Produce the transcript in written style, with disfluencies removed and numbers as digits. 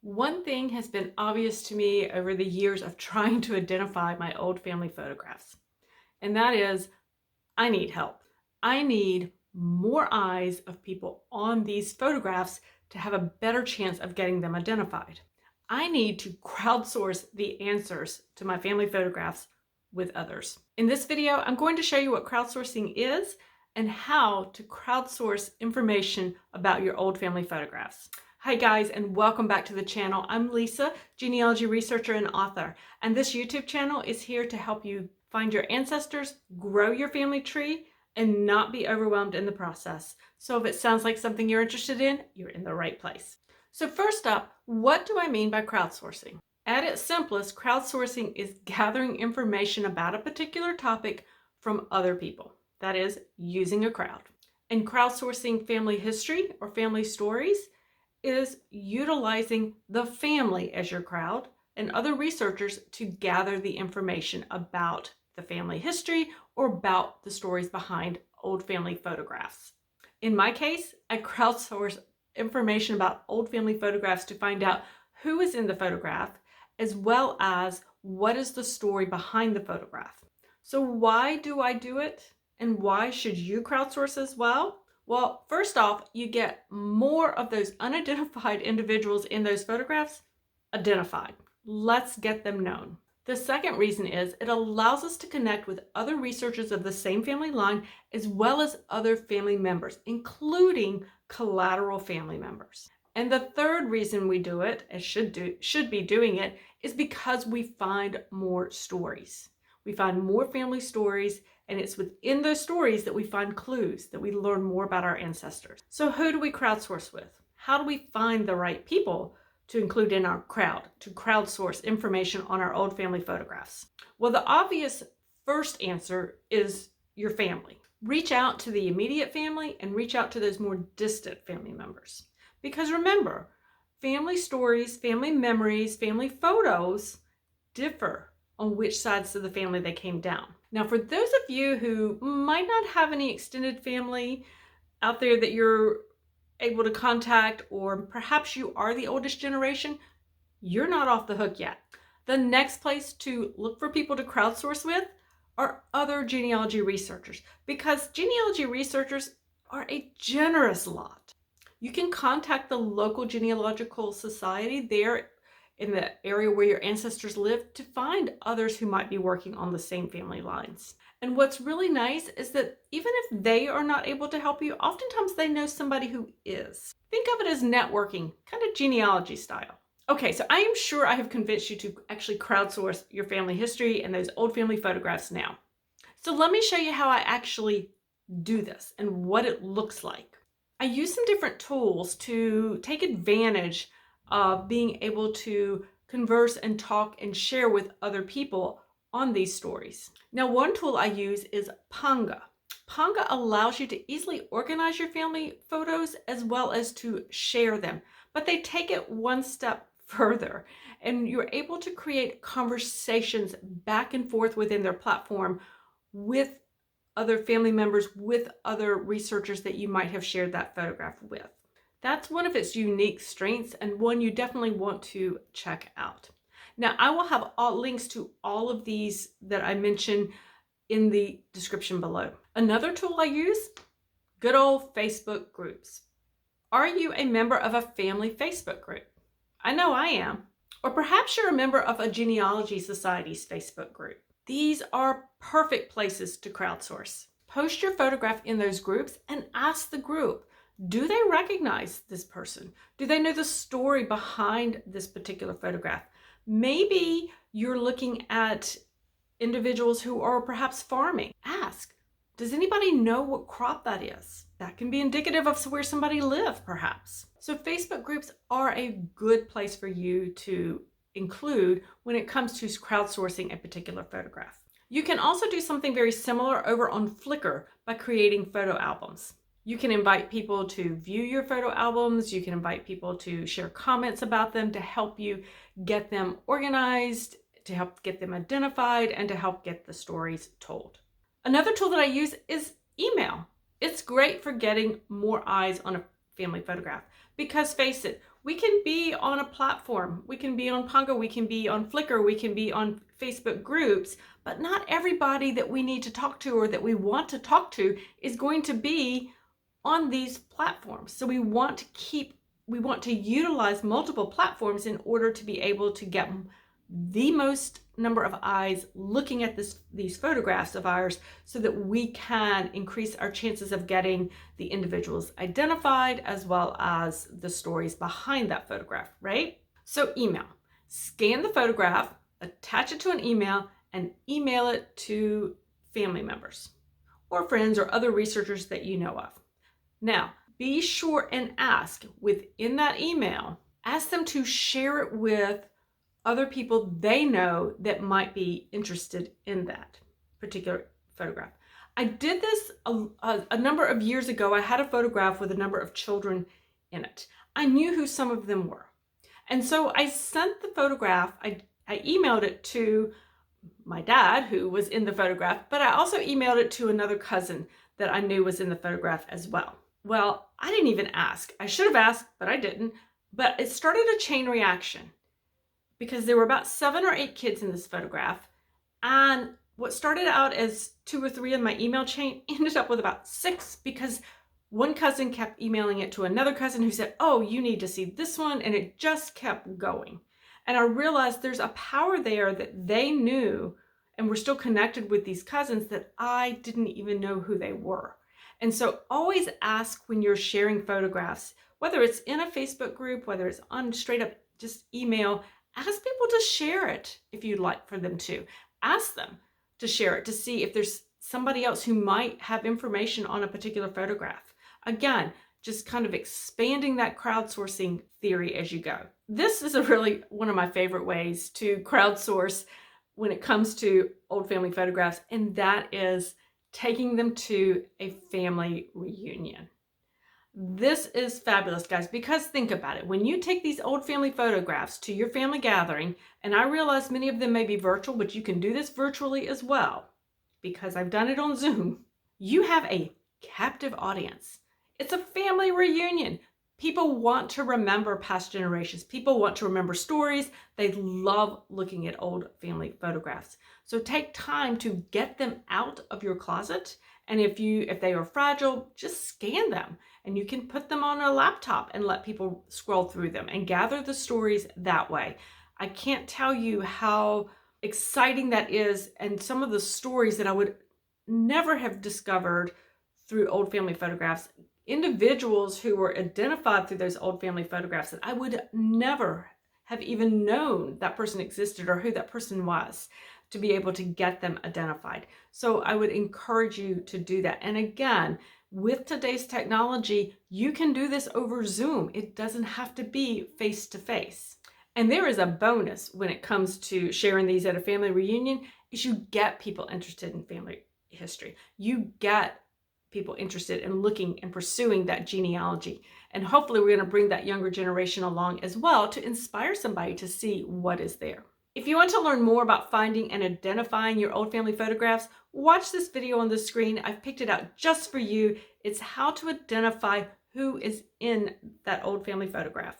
One thing has been obvious to me over the years of trying to identify my old family photographs, and that is I need help. I need more eyes of people on these photographs to have a better chance of getting them identified. I need to crowdsource the answers to my family photographs with others. In this video, I'm going to show you what crowdsourcing is and how to crowdsource information about your old family photographs. Hi guys, and welcome back to the channel. I'm Lisa, genealogy researcher and author, and this YouTube channel is here to help you find your ancestors, grow your family tree, and not be overwhelmed in the process. So if it sounds like something you're interested in, you're in the right place. So first up, what do I mean by crowdsourcing? At its simplest, crowdsourcing is gathering information about a particular topic from other people. That is, using a crowd. And crowdsourcing family history or family stories is utilizing the family as your crowd and other researchers to gather the information about the family history or about the stories behind old family photographs. In my case, I crowdsource information about old family photographs to find out who is in the photograph, as well as what is the story behind the photograph. So why do I do it? And why should you crowdsource as well? Well, first off, you get more of those unidentified individuals in those photographs identified. Let's get them known. The second reason is it allows us to connect with other researchers of the same family line, as well as other family members, including collateral family members. And the third reason we do it, and should be doing it, is because we find more stories. We find more family stories, and it's within those stories that we find clues, that we learn more about our ancestors. So who do we crowdsource with? How do we find the right people to include in our crowd, to crowdsource information on our old family photographs? Well, the obvious first answer is your family. Reach out to the immediate family and reach out to those more distant family members. Because remember, family stories, family memories, family photos differ on which sides of the family they came down. Now, for those of you who might not have any extended family out there that you're able to contact, or perhaps you are the oldest generation, you're not off the hook yet. The next place to look for people to crowdsource with are other genealogy researchers, because genealogy researchers are a generous lot. You can contact the local genealogical society there in the area where your ancestors live to find others who might be working on the same family lines. And what's really nice is that even if they are not able to help you, oftentimes they know somebody who is. Think of it as networking, kind of genealogy style. Okay, so I am sure I have convinced you to actually crowdsource your family history and those old family photographs now. So let me show you how I actually do this and what it looks like. I use some different tools to take advantage of being able to converse and talk and share with other people on these stories. Now, one tool I use is Ponga. Ponga allows you to easily organize your family photos as well as to share them, but they take it one step further, and you're able to create conversations back and forth within their platform with other family members, with other researchers that you might have shared that photograph with. That's one of its unique strengths, and one you definitely want to check out. Now, I will have all links to all of these that I mentioned in the description below. Another tool I use, good old Facebook groups. Are you a member of a family Facebook group? I know I am. Or perhaps you're a member of a Genealogy Society's Facebook group. These are perfect places to crowdsource. Post your photograph in those groups and ask the group, do they recognize this person? Do they know the story behind this particular photograph? Maybe you're looking at individuals who are perhaps farming. Ask, does anybody know what crop that is? That can be indicative of where somebody lived, perhaps. So Facebook groups are a good place for you to include when it comes to crowdsourcing a particular photograph. You can also do something very similar over on Flickr by creating photo albums. You can invite people to view your photo albums. You can invite people to share comments about them to help you get them organized, to help get them identified, and to help get the stories told. Another tool that I use is email. It's great for getting more eyes on a family photograph because face it, We can be on a platform. We can be on Ponga, we can be on Flickr, we can be on Facebook groups, but not everybody that we need to talk to or that we want to talk to is going to be on these platforms. So we want to utilize multiple platforms in order to be able to get the most number of eyes looking at these photographs of ours so that we can increase our chances of getting the individuals identified as well as the stories behind that photograph, right? So email. Scan the photograph, attach it to an email, and email it to family members or friends or other researchers that you know of. Now, be sure and ask within that email, ask them to share it with other people they know that might be interested in that particular photograph. I did this a number of years ago. I had a photograph with a number of children in it. I knew who some of them were. And so I sent the photograph, I emailed it to my dad, who was in the photograph, but I also emailed it to another cousin that I knew was in the photograph as well. Well, I didn't even ask. I should have asked, but I didn't. But it started a chain reaction because there were about 7 or 8 kids in this photograph. And what started out as 2 or 3 in my email chain ended up with about 6 because one cousin kept emailing it to another cousin who said, oh, you need to see this one. And it just kept going. And I realized there's a power there that they knew and were still connected with these cousins that I didn't even know who they were. And so always ask when you're sharing photographs, whether it's in a Facebook group, whether it's on straight up just email, ask people to share it if you'd like for them to. Ask them to share it to see if there's somebody else who might have information on a particular photograph. Again, just kind of expanding that crowdsourcing theory as you go. This is really one of my favorite ways to crowdsource when it comes to old family photographs, and that is taking them to a family reunion. This is fabulous, guys, because think about it. When you take these old family photographs to your family gathering, and I realize many of them may be virtual, but you can do this virtually as well, because I've done it on Zoom, you have a captive audience. It's a family reunion. People want to remember past generations. People want to remember stories. They love looking at old family photographs. So take time to get them out of your closet. And if they are fragile, just scan them. And you can put them on a laptop and let people scroll through them and gather the stories that way. I can't tell you how exciting that is, and some of the stories that I would never have discovered through old family photographs. Individuals who were identified through those old family photographs that I would never have even known that person existed or who that person was, to be able to get them identified. So I would encourage you to do that. And again, with today's technology, you can do this over Zoom. It doesn't have to be face to face. And there is a bonus when it comes to sharing these at a family reunion, is you get people interested in family history. You get people interested in looking and pursuing that genealogy. And hopefully we're going to bring that younger generation along as well to inspire somebody to see what is there. If you want to learn more about finding and identifying your old family photographs, watch this video on the screen. I've picked it out just for you. It's how to identify who is in that old family photograph.